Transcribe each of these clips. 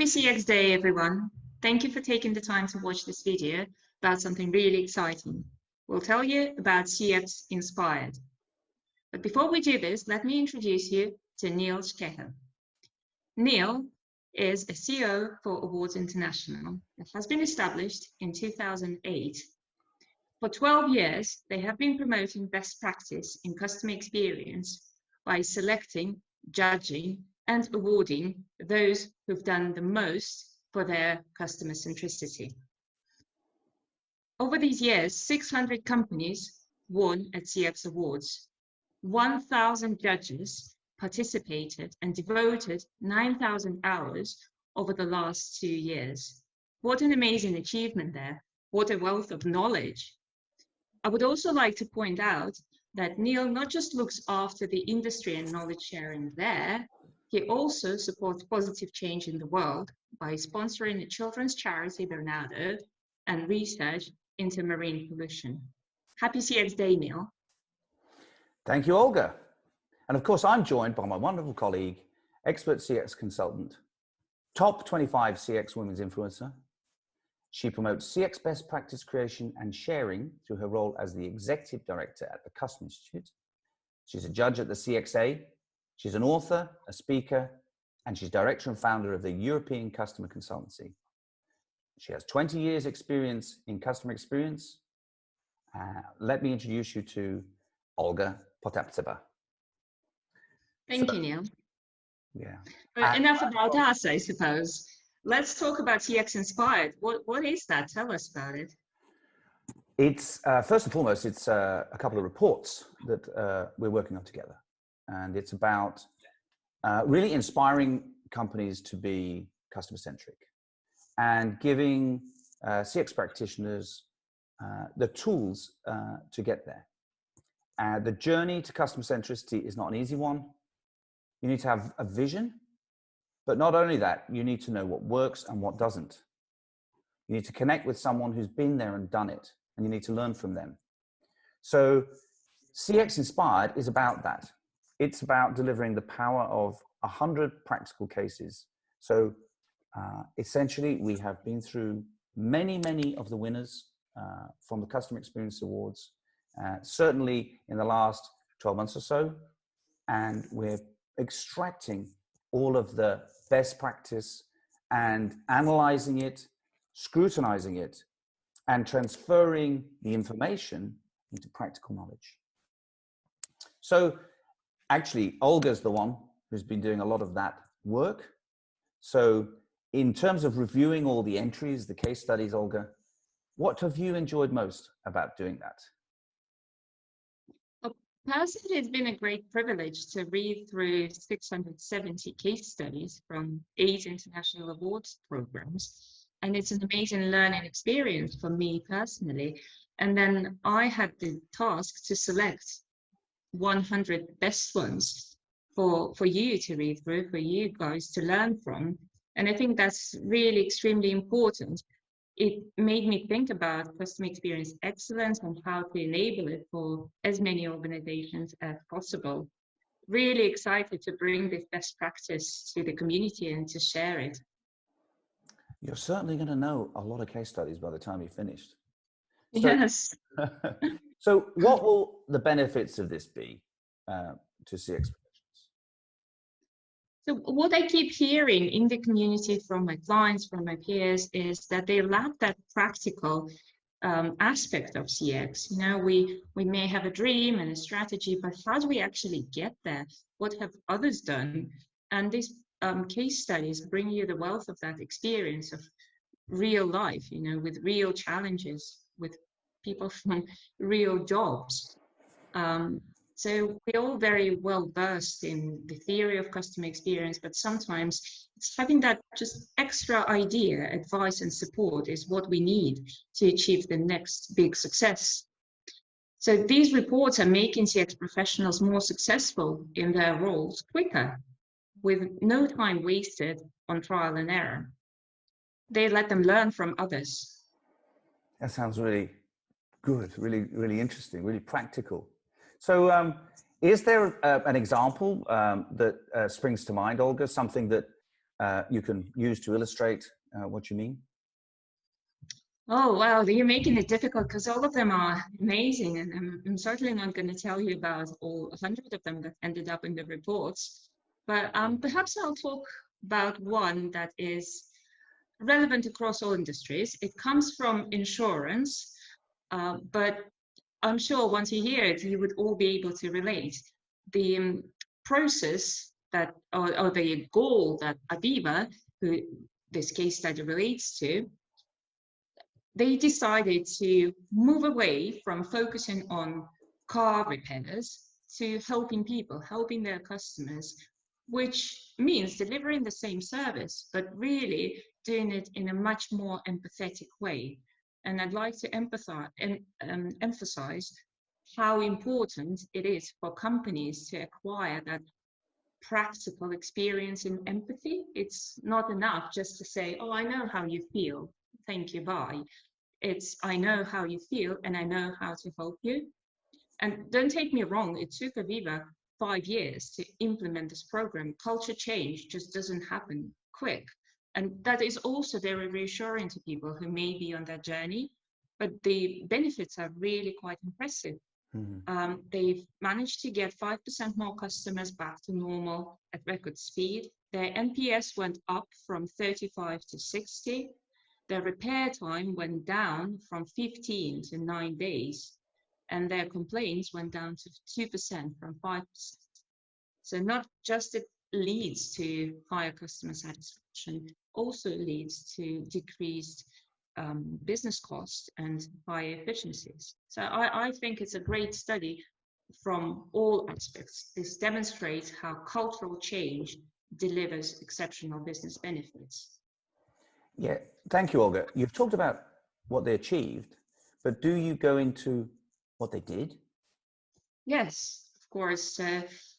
Happy CX Day, everyone. Thank you for taking the time to watch this video about something really exciting. We'll tell you about CX Inspired. But before we do this, let me introduce you to Neil Skehel. Neil is a CEO for Awards International that has been established in 2008. For 12 years, they have been promoting best practice in customer experience by selecting, judging, and awarding those who've done the most for their customer centricity. Over these years, 600 companies won at CX Awards. 1,000 judges participated and devoted 9,000 hours over the last 2 years. What an amazing achievement there. What a wealth of knowledge. I would also like to point out that Neil not just looks after the industry and knowledge sharing there, he also supports positive change in the world by sponsoring a children's charity, Bernardo, and research into marine pollution. Happy CX Day, Neil. Thank you, Olga. And of course, I'm joined by my wonderful colleague, expert CX consultant, top 25 CX women's influencer. She promotes CX best practice creation and sharing through her role as the executive director at the Customer Institute. She's a judge at the CXA. She's an author, a speaker, and she's director and founder of the European Customer Consultancy. She has 20 years experience in customer experience. Let me introduce you to Olga Potaptseva. Thank you, Neil. Yeah. But enough about us, I suppose. Let's talk about CX Inspired. What is that? Tell us about it. It's, first and foremost, it's a couple of reports that we're working on together. And it's about really inspiring companies to be customer-centric and giving CX practitioners the tools to get there. The journey to customer centricity is not an easy one. You need to have a vision, but not only that, you need to know what works and what doesn't. You need to connect with someone who's been there and done it, and you need to learn from them. So CX Inspired is about that. It's about delivering the power of 100 practical cases. So essentially, we have been through many of the winners from the Customer Experience Awards, certainly in the last 12 months or so. And we're extracting all of the best practice and analyzing it, scrutinizing it, and transferring the information into practical knowledge. So actually, Olga's the one who's been doing a lot of that work. So in terms of reviewing all the entries, the case studies, Olga, what have you enjoyed most about doing that? Personally, it's been a great privilege to read through 670 case studies from 8 international awards programs. And it's an amazing learning experience for me personally. And then I had the task to select 100 best ones for you to read through, for you guys to learn from. And I think that's really extremely important. It made me think about customer experience excellence and how to enable it for as many organizations as possible. Really excited to bring this best practice to the community and to share it. You're certainly going to know a lot of case studies by the time you're finished. So, yes. So what will the benefits of this be to CX professionals? So what I keep hearing in the community from my clients, from my peers, is that they lack that practical aspect of CX. You know, we may have a dream and a strategy, but how do we actually get there? What have others done? And these case studies bring you the wealth of that experience of real life, you know, with real challenges, with people from real jobs. So we're all very well versed in the theory of customer experience, but sometimes it's having that just extra idea, advice and support is what we need to achieve the next big success. So these reports are making CX professionals more successful in their roles quicker, with no time wasted on trial and error. They let them learn from others. That sounds really good, really interesting, really practical. So is there an example that springs to mind, Olga, something that you can use to illustrate what you mean? Oh, wow, you're making it difficult because all of them are amazing. And I'm certainly not going to tell you about all 100 of them that ended up in the reports. But perhaps I'll talk about one that is relevant across all industries. It comes from insurance, but I'm sure once you hear it, you would all be able to relate. The process that, or the goal that Aviva, who this case study relates to, they decided to move away from focusing on car repairs to helping people, helping their customers, which means delivering the same service, but really doing it in a much more empathetic way. And I'd like to emphasize how important it is for companies to acquire that practical experience in empathy. It's not enough just to say, oh, I know how you feel, thank you, bye. It's, I know how you feel and I know how to help you. And don't take me wrong, it took Aviva 5 years to implement this program. Culture change just doesn't happen quick. And that is also very reassuring to people who may be on that journey, but the benefits are really quite impressive. Mm-hmm. They've managed to get 5% more customers back to normal at record speed. Their NPS went up from 35 to 60. Their repair time went down from 15 to 9 days, and their complaints went down to 2% from 5%. So not just it leads to higher customer satisfaction, also leads to decreased business costs and higher efficiencies. So I think it's a great study from all aspects. This demonstrates how cultural change delivers exceptional business benefits. Yeah, thank you, Olga. You've talked about what they achieved, but do you go into what they did? Yes, of course.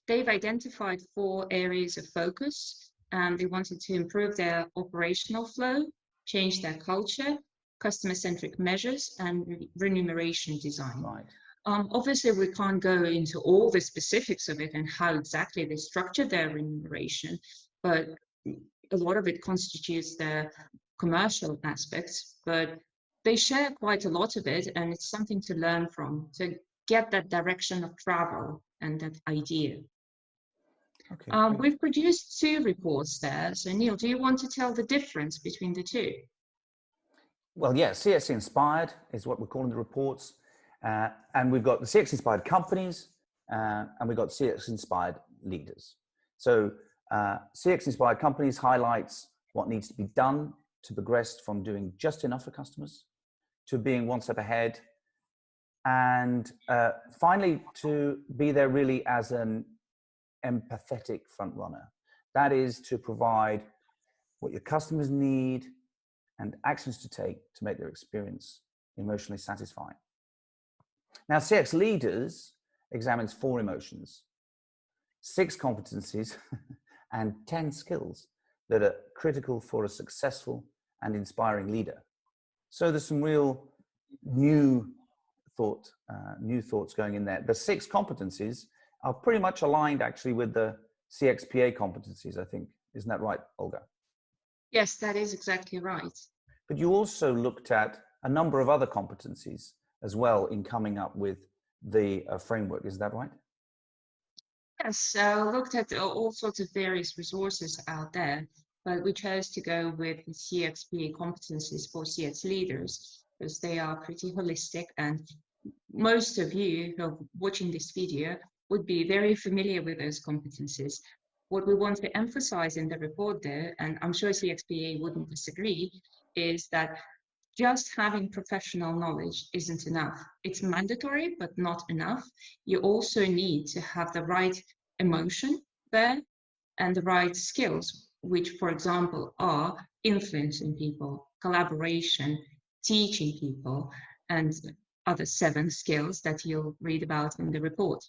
They've identified 4 areas of focus. They wanted to improve their operational flow, change their culture, customer-centric measures, and remuneration design. Right. Obviously, we can't go into all the specifics of it and how exactly they structured their remuneration, but a lot of it constitutes their commercial aspects, but they share quite a lot of it, and it's something to learn from, to get that direction of travel and that idea. Okay, we've produced 2 reports there. So Neil, do you want to tell the difference between the 2? Well, yeah, CX Inspired is what we're calling the reports. And we've got the CX Inspired companies and we've got CX Inspired leaders. So CX Inspired companies highlights what needs to be done to progress from doing just enough for customers to being one step ahead, and finally to be there really as an empathetic front runner. That is to provide what your customers need and actions to take to make their experience emotionally satisfying. Now, CX Leaders examines 4 emotions, 6 competencies, and 10 skills that are critical for a successful and inspiring leader. So there's some real new thoughts going in there. The 6 competencies are pretty much aligned actually with the CXPA competencies, I think. Isn't that right, Olga? Yes, that is exactly right. But you also looked at a number of other competencies as well in coming up with the framework. Is that right? Yes, so looked at all sorts of various resources out there, but we chose to go with the CXPA competencies for CX leaders because they are pretty holistic, and most of you who are watching this video would be very familiar with those competencies. What we want to emphasize in the report there, and I'm sure CXPA wouldn't disagree, is that just having professional knowledge isn't enough. It's mandatory, but not enough. You also need to have the right emotion there and the right skills, which, for example, are influencing people, collaboration, teaching people, and other 7 skills that you'll read about in the report.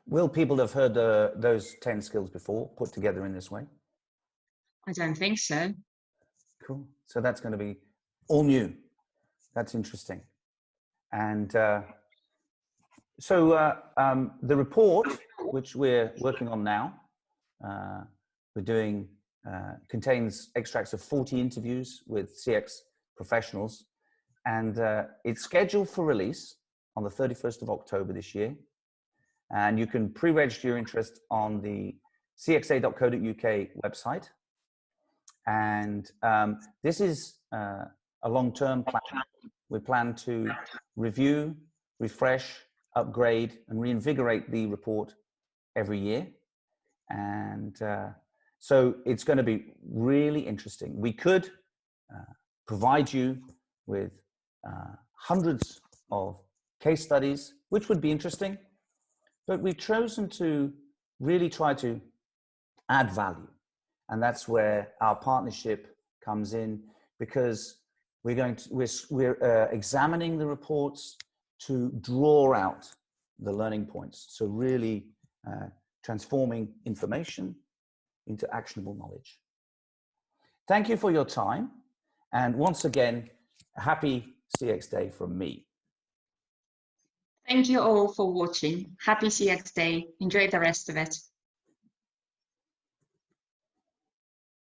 Will people have heard those 10 skills before, put together in this way? I don't think so. Cool. So that's going to be all new. That's interesting. And so the report, which we're working on now, we're doing contains extracts of 40 interviews with CX professionals, and it's scheduled for release on the 31st of October this year. And you can pre-register your interest on the cxa.co.uk website. And this is a long-term plan. We plan to review, refresh, upgrade, and reinvigorate the report every year. And so it's going to be really interesting. We could provide you with hundreds of case studies, which would be interesting, but we've chosen to really try to add value. And that's where our partnership comes in, because we're examining the reports to draw out the learning points. So really transforming information into actionable knowledge. Thank you for your time. And once again, a happy CX Day from me. Thank you all for watching. Happy CX Day. Enjoy the rest of it.